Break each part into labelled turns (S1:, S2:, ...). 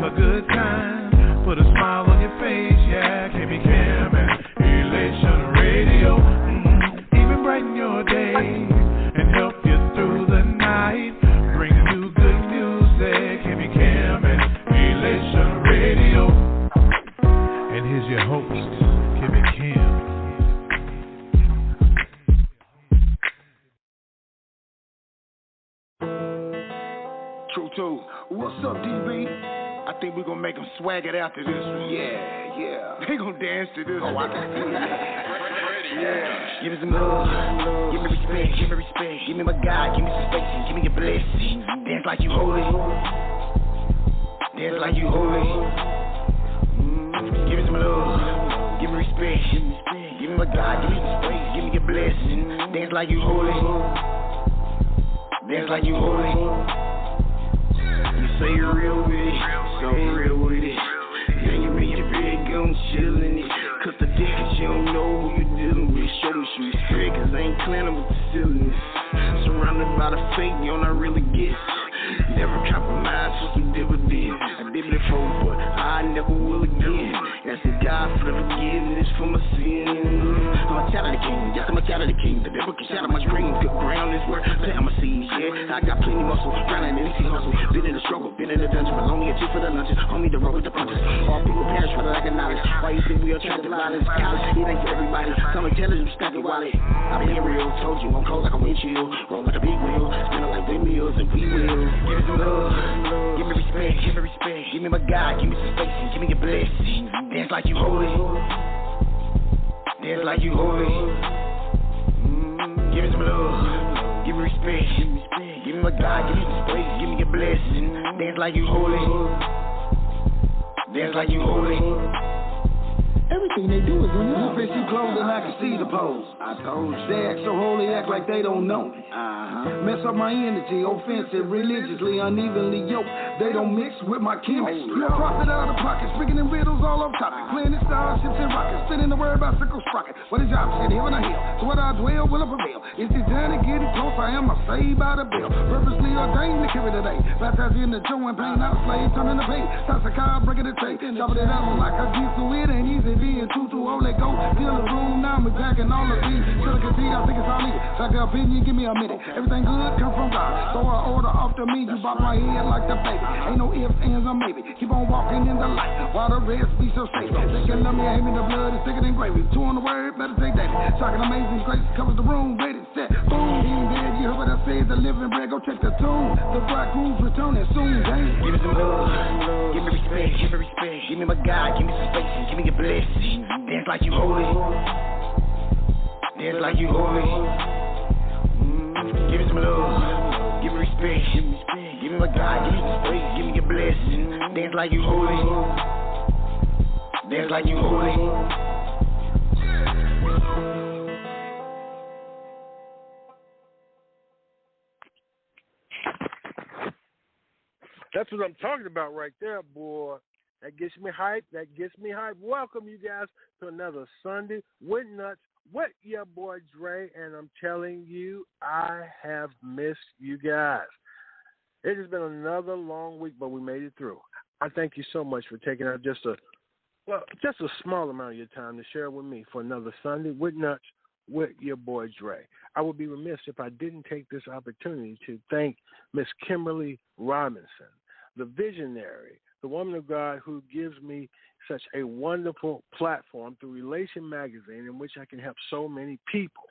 S1: a good time. Put a smile on your face, yeah. KB Cam and Elation Radio. Even brighten your day and help you through the night. Bring you good music. KB Cam and Elation Radio. And here's your host, KB Cam.
S2: True too. What's up, DB? I think we're gonna make them swag it after this one. Yeah. They gonna dance to this. Oh, I can see it. Yeah.
S3: Give me some love, give me respect, give me my God, give me some space, and give me your blessing. Dance like you holy, dance like you holy. Give me some love, give me respect, give me my God, give me some space, give me your blessing. Dance like you holy, dance like you holy. You say you're real with it, so real with it. Then you make your big gun chillin' it. Cause the dickers, you don't know who you dealing with. Show me some respect, cause I ain't cleaning with the silliness. Surrounded by the fake, you don't really get. Never compromise for some dividends. I did it before, but I never will again. Asking God for the forgiveness for my sins. I'm a child of the king, yes, I'm a child of the king. The devil can shatter my dreams. Good ground is where plant my seeds, yeah. I got plenty muscle, grinding and easy hustle. Been in the struggle, been in the dungeon, but only a chick for the lunches. Homie, the road with the punches. All people perish for the lack of knowledge. Why you think we attract the violence? College, it ain't for everybody. Some intelligence, stack your wallet. I been real, told you I'm cold like a windshield. Roll like a big wheel, spinning like windmills, and we will. Give me some love, give me respect, give me my God, give me some space, and give me your blessing. Dance like you holy, dance like you holy. Give me some love, give me respect, give me my God, give me some space, give me your blessing. Dance like you holy, dance like you holy.
S2: Everything they do is in love. If see clothes and I can see the pose. I told you. They act so holy, act like they don't know me. Mess up my energy, offensive, religiously, unevenly yoked. They don't mix with my chemistry. You're a prophet out of pocket, speaking in riddles all off topic. Playing in starships and rockets, spinning the word bicycle sprocket. What is your option, heaven or hell? So what I dwell will I prevail. Is this journey getting close? I am a saved by the bell. Purposely ordained to carry today. Baptized in the joy and pain, not a slave, turning the pain. Toss a car, breaking the tape. Chopping it out like I used to. It ain't easy being too old. Let go, fill the room, now I'm attacking all of these. Should I continue? I think it's all needed. Like an opinion, give me a minute. Everything good come from God. So I order off to me, you bop my head like the baby. Ain't no ifs, ands, or maybe. Keep on walking in the light, while the rest be so safe. They can love me, hate me, the blood is thicker than gravy. Two on the word, meditate daily. Shocking, amazing grace covers the room, ready, set. Boom, he ain't dead, you heard what I said, the living bread. Go check the tune. The bridegroom's returning soon, damn.
S3: Give me some love, give me respect, give me my God, give me some space, and give me your blessing. Dance like you holy, dance like you holy. Give me some love, give me respect, give me my God, give me some space, give me your blessing. Dance like you holy, dance like you holy.
S4: That's what I'm talking about right there, boy. That gets me hyped. Welcome, you guys, to another Sunday with Nuts with your boy Dre, and I'm telling you, I have missed you guys. It has been another long week, but we made it through. I thank you so much for taking out just a small amount of your time to share with me for another Sunday with Nuts with your boy Dre. I would be remiss if I didn't take this opportunity to thank Miss Kimberly Robinson, the visionary, the woman of God who gives me such a wonderful platform through Elation Magazine, in which I can help so many people.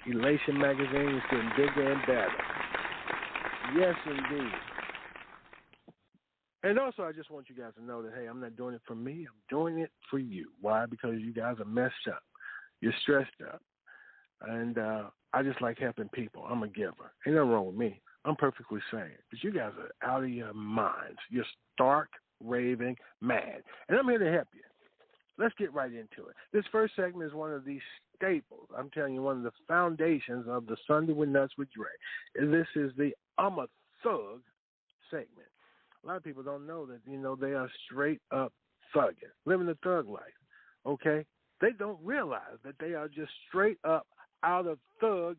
S4: Elation Magazine is getting bigger and better. Yes, indeed. And also, I just want you guys to know that, hey, I'm not doing it for me. I'm doing it for you. Why? Because you guys are messed up. You're stressed up. And I just like helping people. I'm a giver. Ain't nothing wrong with me. I'm perfectly sane. But you guys are out of your minds. You're stark, raving mad. And I'm here to help you. Let's get right into it. This first segment is one of the staples. I'm telling you, one of the foundations of the Sunday with Nuts with Dre. This is the I'm a Thug segment. A lot of people don't know that, they are straight up thugging, living the thug life, okay? They don't realize that they are just straight up out of thugonomics,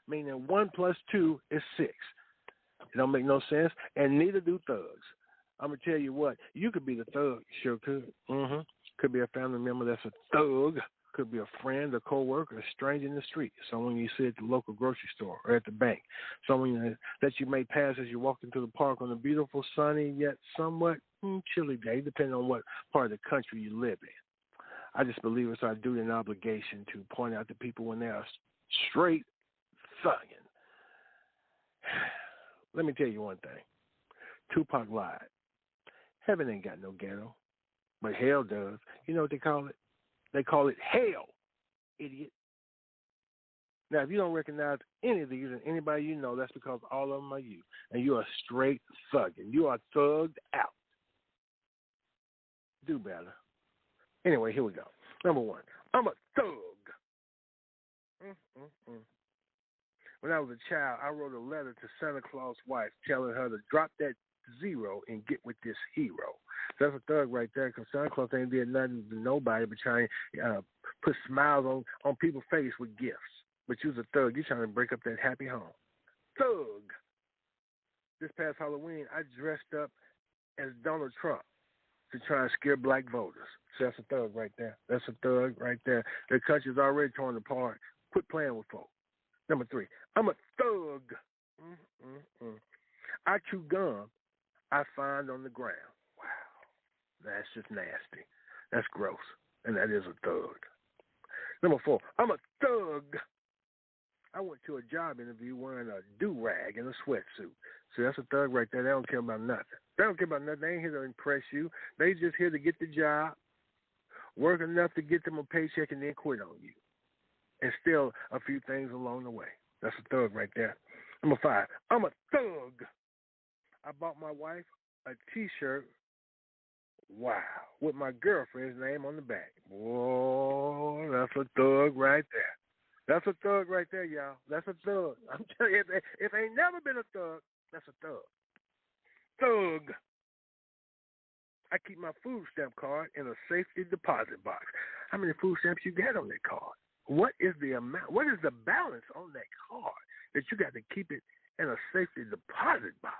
S4: meaning 1 + 2 is 6. It don't make no sense, and neither do thugs. I'm going to tell you what, you could be the thug. Sure could. Could be a family member that's a thug. Could be a friend, a coworker, a stranger in the street, someone you see at the local grocery store or at the bank, someone that you may pass as you walk into the park on a beautiful, sunny, yet somewhat chilly day, depending on what part of the country you live in. I just believe it's our duty and obligation to point out to people when they are straight thugging. Let me tell you one thing. Tupac lied. Heaven ain't got no ghetto, but hell does. You know what they call it? They call it hell, idiot. Now, if you don't recognize any of these and anybody you know, that's because all of them are you. And you are straight thugging. You are thugged out. Do better. Anyway, here we go. Number one, I'm a thug. When I was a child, I wrote a letter to Santa Claus' wife telling her to drop that zero and get with this hero. That's a thug right there, because Santa Claus ain't did nothing to nobody but trying to put smiles on people's face with gifts. But you's a thug. You're trying to break up that happy home. Thug. This past Halloween, I dressed up as Donald Trump to try and scare black voters. So that's a thug right there. That's a thug right there. The country's already torn apart. Quit playing with folks. Number three, I'm a thug. I chew gum I find on the ground. Wow, that's just nasty. That's gross, and that is a thug. Number four, I'm a thug. I went to a job interview wearing a do-rag and a sweatsuit. So that's a thug right there. They don't care about nothing. They don't care about nothing. They ain't here to impress you. They just here to get the job, work enough to get them a paycheck, and then quit on you. And still a few things along the way. That's a thug right there. Number five, I'm a thug. I bought my wife a T-shirt, wow, with my girlfriend's name on the back. Whoa, that's a thug right there. That's a thug right there, y'all. That's a thug. I'm telling you, if ain't never been a thug, that's a thug. Thug. I keep my food stamp card in a safety deposit box. How many food stamps you got on that card? What is the amount? What is the balance on that card that you got to keep it in a safety deposit box?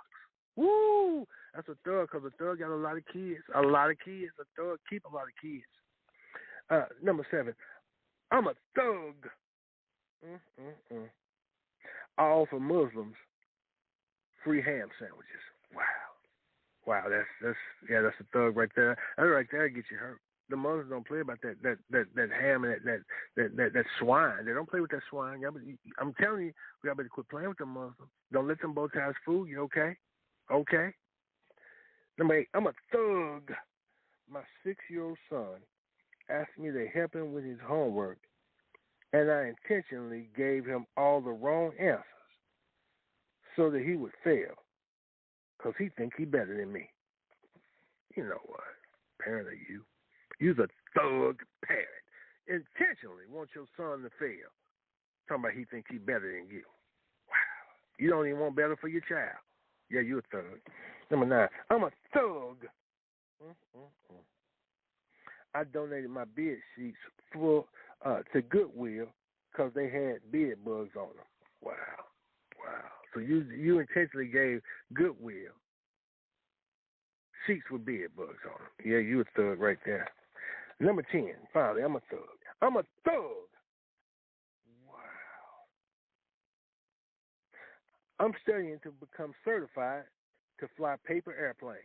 S4: Woo! That's a thug, because a thug got a lot of kids. A lot of kids. A thug keep a lot of kids. Number seven, I'm a thug. I offer Muslims free ham sandwiches. Wow, that's a thug right there. That right there gets you hurt. The Muslims don't play about that ham and that swine. They don't play with that swine. I'm telling you, we better quit playing with the Muslims. Don't let them bow ties fool you, okay? Okay? Number 8, I'm a thug. My 6-year-old son asked me to help him with his homework, and I intentionally gave him all the wrong answers so that he would fail, because he think he better than me. You know what? Parent of you. You's a thug parent. Intentionally want your son to fail. Talking about he think he better than you. Wow. You don't even want better for your child. Yeah, you a thug. Number 9, I'm a thug. I donated my bed sheets to Goodwill because they had bed bugs on them. Wow. So you intentionally gave Goodwill sheets with bed bugs on them. Yeah, you a thug right there. Number 10, finally, I'm a thug. I'm a thug. Wow. I'm studying to become certified to fly paper airplanes.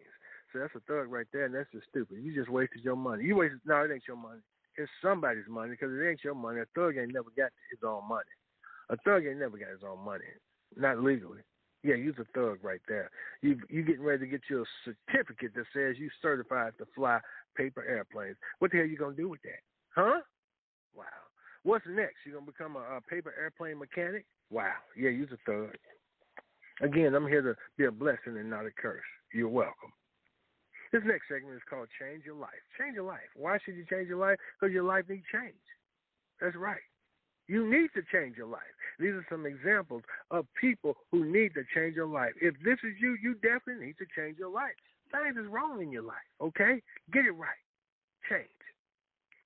S4: So that's a thug right there, and that's just stupid. You just wasted your money. No, it ain't your money. It's somebody's money, because it ain't your money. A thug ain't never got his own money. A thug ain't never got his own money, not legally. Yeah, you's a thug right there. You getting ready to get your certificate that says you certified to fly paper airplanes. What the hell you going to do with that? Huh? Wow. What's next? You going to become a paper airplane mechanic? Wow. Yeah, you's a thug. Again, I'm here to be a blessing and not a curse. You're welcome. This next segment is called Change Your Life. Change your life. Why should you change your life? Because your life needs change. That's right. You need to change your life. These are some examples of people who need to change your life. If this is you, you definitely need to change your life. Things is wrong in your life, okay? Get it right. Change.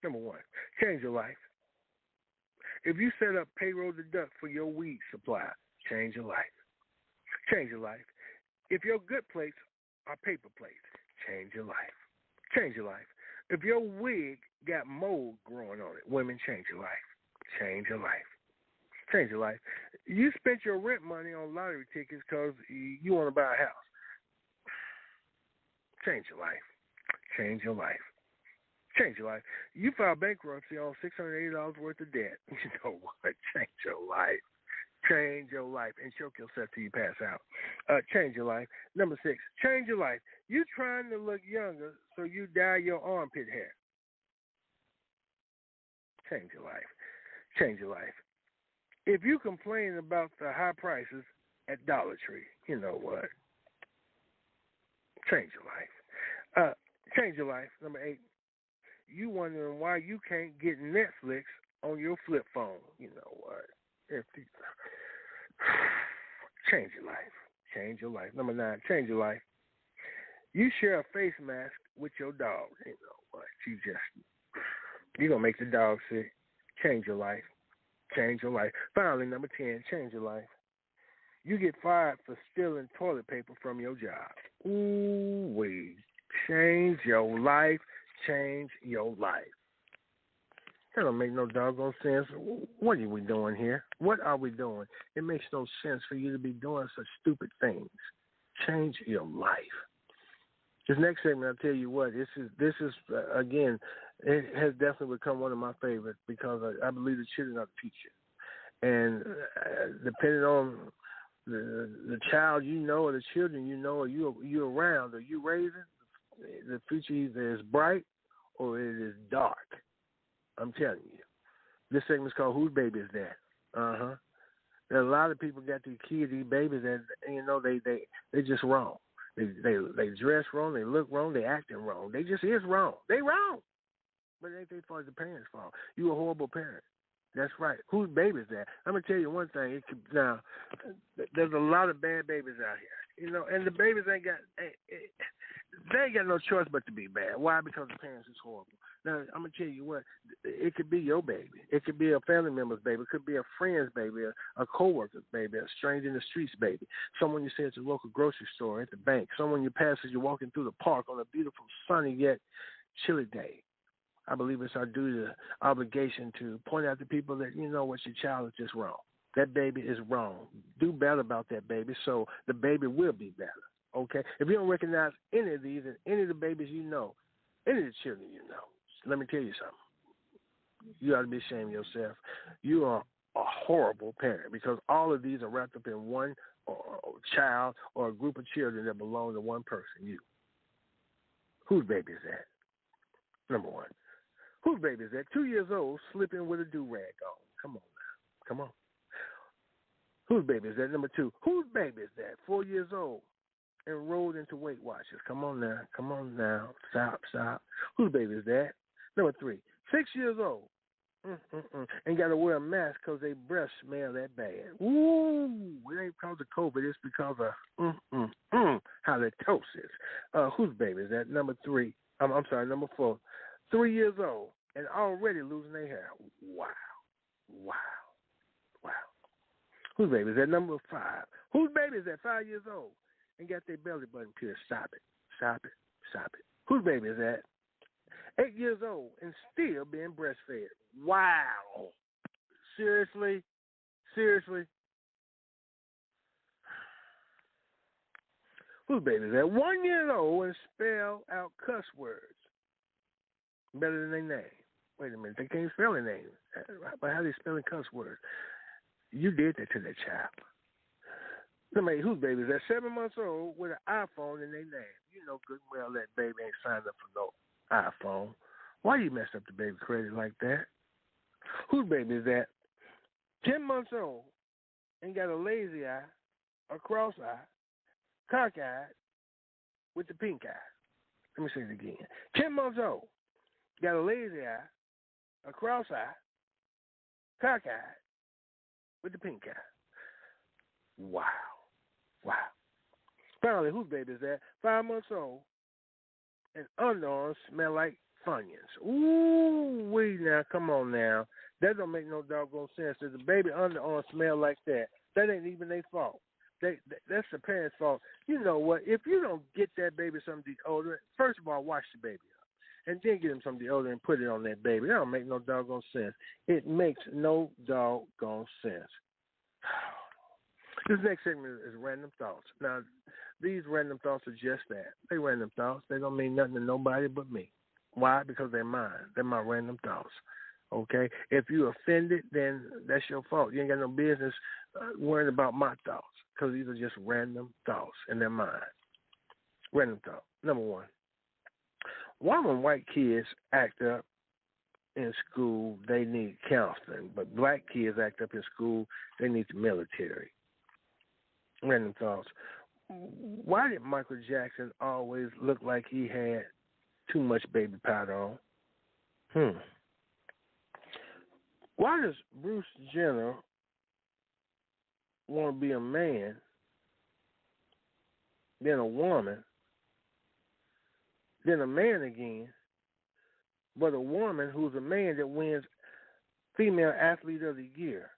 S4: Number 1, change your life. If you set up payroll deduct for your weed supply, change your life. Change your life. If your good plates are paper plates, change your life. Change your life. If your wig got mold growing on it, women, change your life. Change your life. Change your life. You spent your rent money on lottery tickets because you want to buy a house. Change your life. Change your life. Change your life. You filed bankruptcy on $680 worth of debt. You know what? Change your life. Change your life and choke yourself till you pass out. Change your life. Number 6, change your life. You trying to look younger, so you dye your armpit hair. Change your life. Change your life. If you complain about the high prices at Dollar Tree, you know what? Change your life. Change your life. Number 8, you wondering why you can't get Netflix on your flip phone. You know what? Change your life. Change your life. Number 9, change your life. You share a face mask with your dog. You know what? You're going to make the dog sick. Change your life. Change your life. Finally, number 10, change your life. You get fired for stealing toilet paper from your job. Ooh-wee. Change your life. Change your life. That don't make no doggone sense. What are we doing here? What are we doing? It makes no sense for you to be doing such stupid things. Change your life. This next segment, I'll tell you what, this is again, it has definitely become one of my favorites because I believe the children are the future. And depending on the child you know or the children you know or you around or you raising, the future either is bright or it is dark. I'm telling you. This segment is called Whose Baby Is That? There are a lot of people got these kids, these babies, and you know they just wrong. They dress wrong, they look wrong, they acting wrong. They just is wrong. They wrong. But it ain't their fault, it's the parents' fault. You a horrible parent. That's right. Whose baby is that? I'm gonna tell you one thing. Now, there's a lot of bad babies out here, you know, and the babies they ain't got no choice but to be bad. Why? Because the parents is horrible. Now, I'm gonna tell you what. It could be your baby. It could be a family member's baby. It could be a friend's baby, a coworker's baby, a stranger in the streets baby. Someone you see at your local grocery store, at the bank. Someone you pass as you're walking through the park on a beautiful, sunny yet chilly day. I believe it's our duty, obligation to point out to people that, you know what, your child is just wrong. That baby is wrong. Do better about that baby so the baby will be better, okay? If you don't recognize any of these and any of the babies you know, any of the children you know, let me tell you something. You ought to be ashamed of yourself. You are a horrible parent because all of these are wrapped up in one child or a group of children that belong to one person, you. Whose baby is that? Number 1. Whose baby is that? 2 years old, slipping with a do-rag on. Come on now. Come on. Whose baby is that? Number 2. Whose baby is that? 4 years old, enrolled into Weight Watchers. Come on now. Come on now. Stop. Whose baby is that? Number 3. 6 years old, and got to wear a mask because their breath smell that bad. Ooh, it ain't because of COVID. It's because of halitosis. Whose baby is that? Number 3. I'm sorry, number 4. 3 years old and already losing their hair. Wow. Whose baby is that? Number 5. Whose baby is that? 5 years old and got their belly button pierced. Stop it. Whose baby is that? 8 years old and still being breastfed. Wow. Seriously? Whose baby is that? 1 year old and spell out cuss words better than their name. Wait a minute, they can't spell their name. But how are they spelling cuss words? You did that to that child. Number 8, whose baby is that? 7 months old with an iPhone in their name. You know good and well that baby ain't signed up for no iPhone. Why you mess up the baby credit like that? Whose baby is that? 10 months old and got a lazy eye, a cross eye, cockeyed with the pink eye. Let me say it again. 10 months old, got a lazy eye, a cross eye, cockeyed with the pink eye. Wow. Finally, whose baby is that? 5 months old and underarms smell like Funyuns. Ooh, wait now, come on now. That don't make no doggone sense. If the baby underarms smell like that, that ain't even their fault. That's the parents' fault. You know what? If you don't get that baby some deodorant, first of all, wash the baby up, and then get him some deodorant and put it on that baby. That don't make no doggone sense. It makes no doggone sense. This next segment is random thoughts. Now, these random thoughts are just that. They random thoughts. They don't mean nothing to nobody but me. Why? Because they're mine. They're my random thoughts. Okay? If you're offended, then that's your fault. You ain't got no business worrying about my thoughts, because these are just random thoughts, and they're mine. Random thought. Number one. Why when white kids act up in school, they need counseling, but black kids act up in school, they need the military? Random thoughts. Why did Michael Jackson always look like he had too much baby powder on? Why does Bruce Jenner want to be a man, then a woman, then a man again, but a woman who's a man that wins Female Athlete of the Year?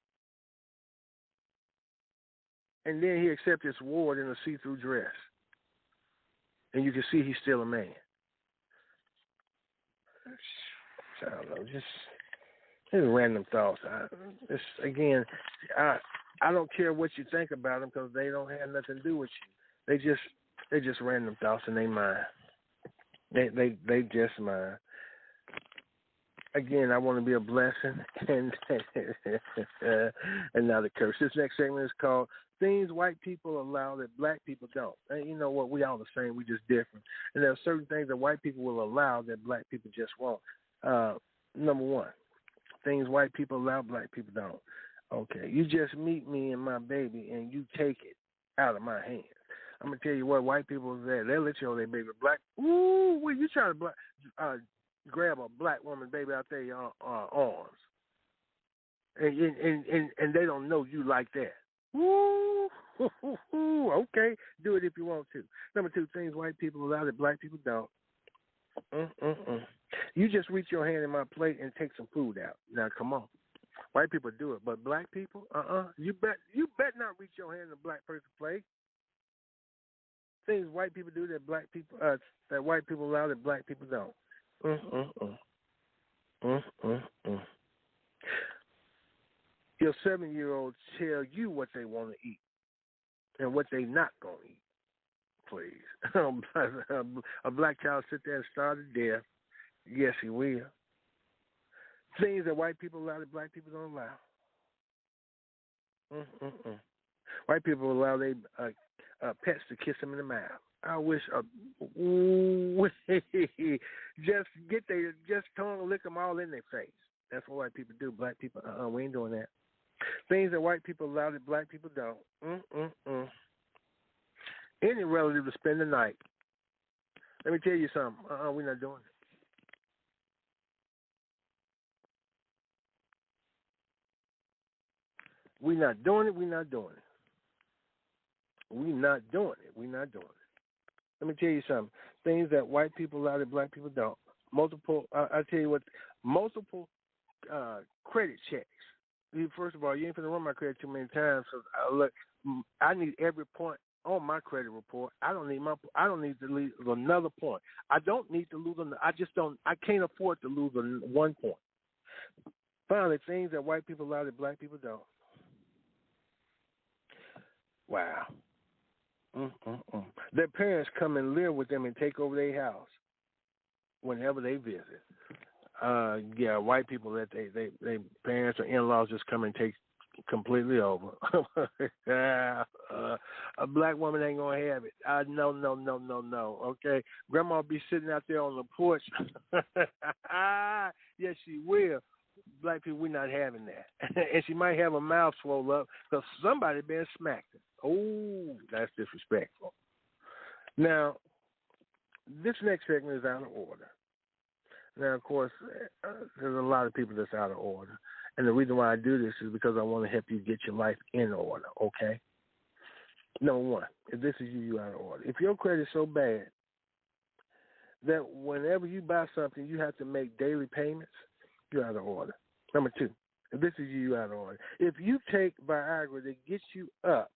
S4: And then he accepts this award in a see-through dress. And you can see he's still a man. I don't know, just random thoughts. I don't care what you think about them, because they don't have nothing to do with you. They just random thoughts, and they mine. They just mine. Again, I want to be a blessing and not a curse. This next segment is called Things White People Allow That Black People Don't. And you know what? We all the same. We just different. And there are certain things that white people will allow that black people just won't. Number one, things white people allow, black people don't. Okay, you just meet me and my baby, and you take it out of my hands. I'm going to tell you what, white people is there. They'll let you on their baby. Black, when you try to grab a black woman baby out there your arms, and they don't know you like that. Woo, okay, do it if you want to. Number two, things white people allow that black people don't. You just reach your hand in my plate and take some food out. Now, come on. White people do it, but black people, You bet not reach your hand in a black person's plate. Things white people do that that white people allow that black people don't. Your 7-year-olds tell you what they want to eat and what they not going to eat. Please. A black child sit there and starve to death. Yes, he will. Things that white people allow that black people don't allow. White people allow their pets to kiss them in the mouth. I wish just tongue and lick them all in their face. That's what white people do. Black people, we ain't doing that. Things that white people allow that black people don't. Any relative to spend the night. Let me tell you something. We're not doing it. We're not doing it. We're not doing it. We're not doing it. We're not doing it. Let me tell you something. Things that white people allow that black people don't. I'll tell you what, multiple credit checks. First of all, you ain't finna run my credit too many times. So I need every point on my credit report. I don't need to lose another point. I don't need to lose I can't afford to lose 1 point. Finally, things that white people allow that black people don't. Wow. Their parents come and live with them and take over their house whenever they visit. White people let they parents or in-laws just come and take completely over. A black woman ain't gonna have it. No. Okay, grandma be sitting out there on the porch. Yes, she will. Black people, we're not having that. And she might have a mouth swole up because somebody been smacked her. Oh, that's disrespectful. Now, this next segment is out of order. Now, of course, there's a lot of people that's out of order. And the reason why I do this is because I want to help you get your life in order, okay? Number one, if this is you out of order. If your credit is so bad that whenever you buy something, you have to make daily payments, you're out of order. Number two, if this is you out of order. If you take Viagra that gets you up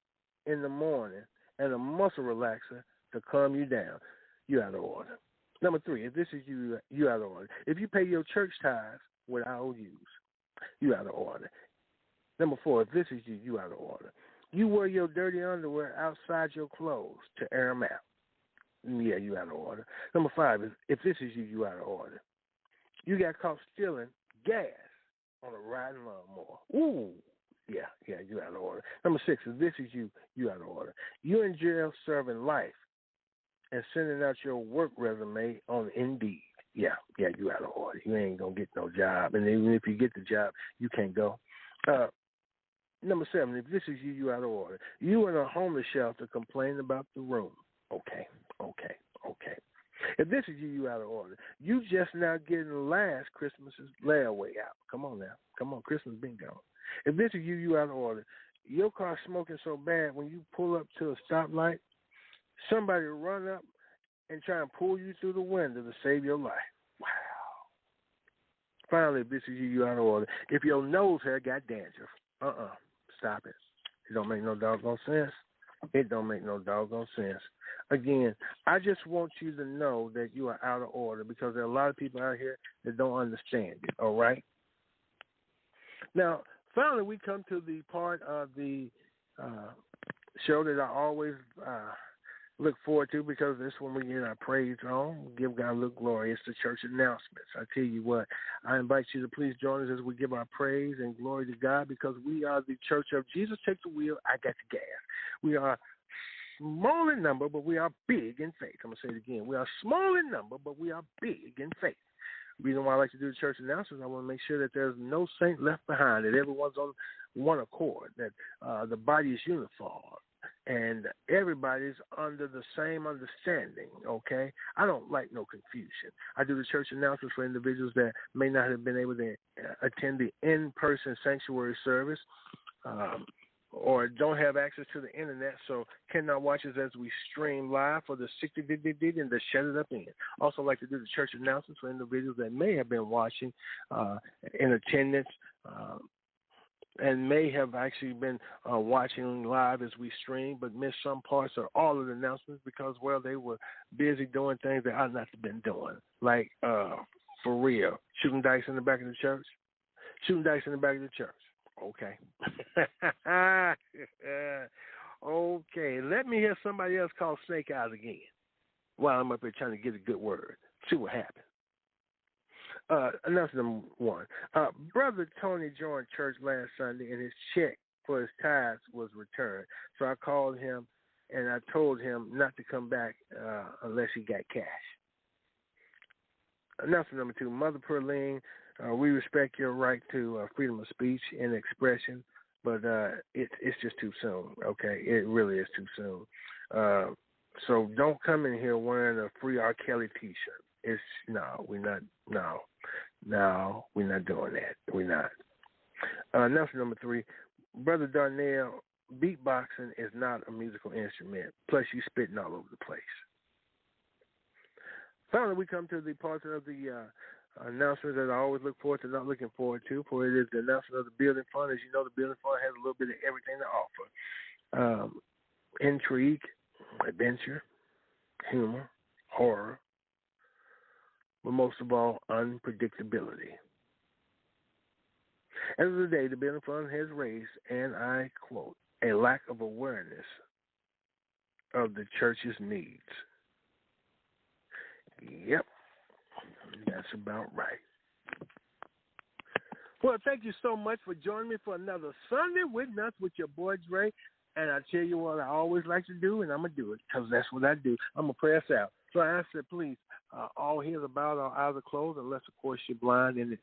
S4: in the morning and a muscle relaxer to calm you down, you out of order. Number 3, if this is you, you out of order. If you pay your church tithes with IOUs, you out of order. Number 4, if this is you, you out of order. You wear your dirty underwear outside your clothes to air them out. Yeah, you out of order. Number 5, if this is you, you out of order. You got caught stealing gas on a riding lawnmower. Ooh, yeah, you out of order. Number 6, if this is you, you out of order. You're in jail serving life and sending out your work resume on Indeed. Yeah, you out of order. You ain't going to get no job. And even if you get the job, you can't go. Number 7, if this is you, you out of order. You in a homeless shelter complaining about the room. Okay. If this is you, you out of order. You just now getting last Christmas's layaway out. Come on now. Come on, Christmas bingo. If this is you, you out of order. Your car smoking so bad when you pull up to a stoplight, somebody run up and try and pull you through the window to save your life. Wow. Finally, if this is you, you out of order. If your nose hair got dandruff, stop it. It don't make no doggone sense. It don't make no doggone sense. Again, I just want you to know that you are out of order because there are a lot of people out here that don't understand it, all right? Now, finally, we come to the part of the show that I always look forward to because this when we get our praise on, give God a little glory. It's the church announcements. I tell you what, I invite you to please join us as we give our praise and glory to God because we are the church of Jesus. Take the wheel, I got the gas. We are small in number, but we are big in faith. I'm going to say it again. We are small in number, but we are big in faith. The reason why I like to do the church announcements, I want to make sure that there's no saint left behind, that everyone's on one accord, that the body is uniform, and everybody's under the same understanding, okay? I don't like no confusion. I do the church announcements for individuals that may not have been able to attend the in-person sanctuary service, or don't have access to the internet, so cannot watch us as we stream live for the 60 and the Shut It Up In. Also like to do the church announcements for individuals that may have been watching in attendance and may have actually been watching live as we stream, but missed some parts or all of the announcements because, well, they were busy doing things that I've not been doing, like for real, shooting dice in the back of the church. Okay. Okay, let me hear somebody else call Snake Eyes again while I'm up here trying to get a good word. See what happens. Announcement number 1. Brother Tony joined church last Sunday and his check for his tithes was returned. So I called him and I told him not to come back unless he got cash. Announcement number 2. Mother Perline, we respect your right to freedom of speech and expression, but it's just too soon, okay? It really is too soon. So don't come in here wearing a Free R. Kelly T-shirt. We're not doing that. We're not. Announcement number 3, Brother Darnell, beatboxing is not a musical instrument. Plus, you spitting all over the place. Finally, we come to the part of the announcement that I always look forward to, not looking forward to, for it is the announcement of the Building Fund. As you know, the Building Fund has a little bit of everything to offer. Intrigue, adventure, humor, horror, but most of all, unpredictability. As of today, the Building Fund has raised, and I quote, a lack of awareness of the church's needs. Yep, that's about right. Well, thank you so much for joining me for another Sunday with Nuts with your boy Dre. And I tell you what I always like to do, and I'm going to do it because that's what I do. I'm going to pray us out. So I ask that please, all hears about our eyes are closed unless, of course, you're blind, and it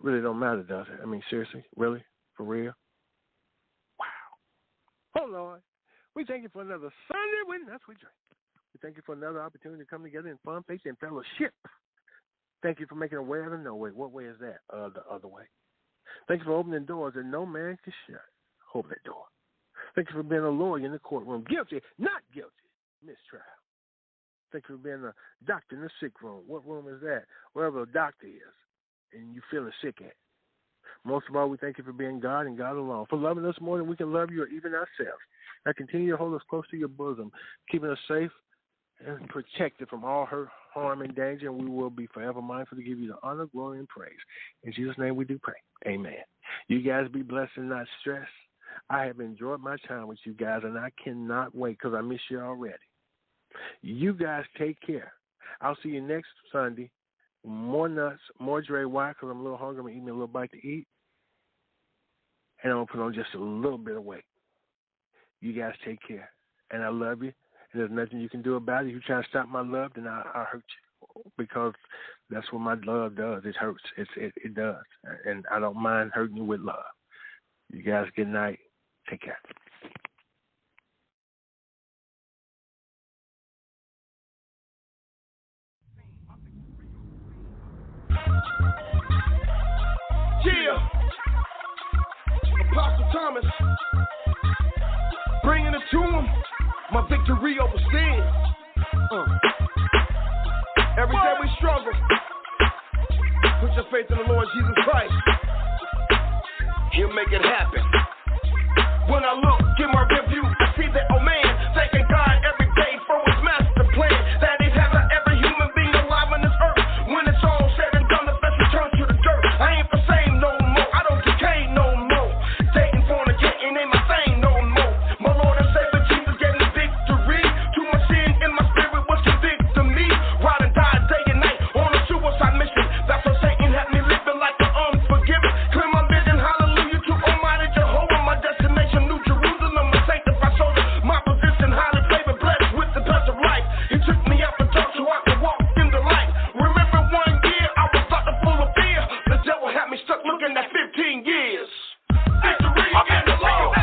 S4: really don't matter, does it? I mean, seriously? Really? For real? Wow. Oh, Lord. We thank you for another Sunday with Nuts with Dre. We thank you for another opportunity to come together in fun, faith, and fellowship. Thank you for making a way out of no way. What way is that? The other way. Thank you for opening doors that no man can shut. Open that door. Thank you for being a lawyer in the courtroom. Guilty, not guilty. Mistrial. Thank you for being a doctor in the sick room. What room is that? Wherever a doctor is and you feeling sick at. Most of all, we thank you for being God and God alone, for loving us more than we can love you or even ourselves. Now continue to hold us close to your bosom, keeping us safe and protected from all hurt, harm, and danger, and we will be forever mindful to give you the honor, glory, and praise. In Jesus' name we do pray. Amen. You guys be blessed and not stressed. I have enjoyed my time with you guys, and I cannot wait because I miss you already. You guys take care. I'll see you next Sunday. More nuts, more Dre. Why? Because I'm a little hungry. I'm going to eat me a little bite to eat, and I'm going to put on just a little bit of weight. You guys take care, and I love you. And there's nothing you can do about it. If you try to stop my love, then I hurt you, because that's what my love does. It hurts. It does, and I don't mind hurting you with love. You guys, good night. Take care.
S3: Yeah, Apostle Thomas, bringing it to him, my victory over sin. Every day we struggle. Put your faith in the Lord Jesus Christ. He'll make it happen. When I look, give my review, I see that, oh man, thanking God every day for his master plan, that he has every human being alive on this earth. When it's all said and done, the best return to the dirt. I ain't the same no more, I don't decay no more. Dating, fornicating ain't my thing no more. My Lord and Savior Jesus gave me victory. Too much sin in my spirit was convicting me. Ride and die day and night on a suicide mission. That's what Satan had me living like an unforgiven. Clear my vision, hallelujah to Almighty Jehovah. My destination, New Jerusalem, a sanctified soldier. My position, highly favored, blessed with the best of life. He took me out the dark so I could walk in the light. Remember 1 year, I was fucking full of fear. The devil had me stuck looking at 15 years. Victory in the Lord.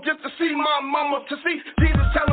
S3: Just to see my mama, to see Jesus tell